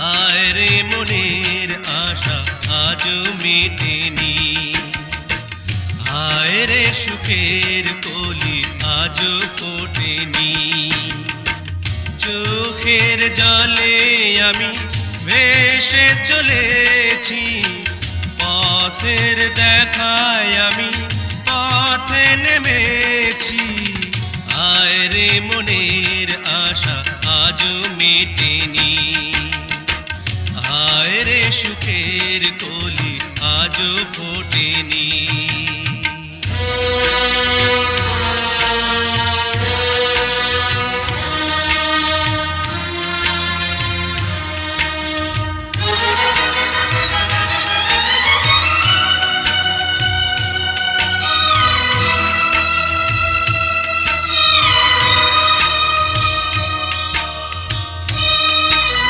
হায় রে মনের আশা আজও মেটেনি, হায় রে সুখের কলি আজও ফোটেনি। চোখের জলে আমি ভেসে চলেছি, পথের দেখায় আমি পথে নেমেছি। হায় রে মনের আশা আজও মেটেনি, হায় রে সুখের কলি আজও ফোটেনি।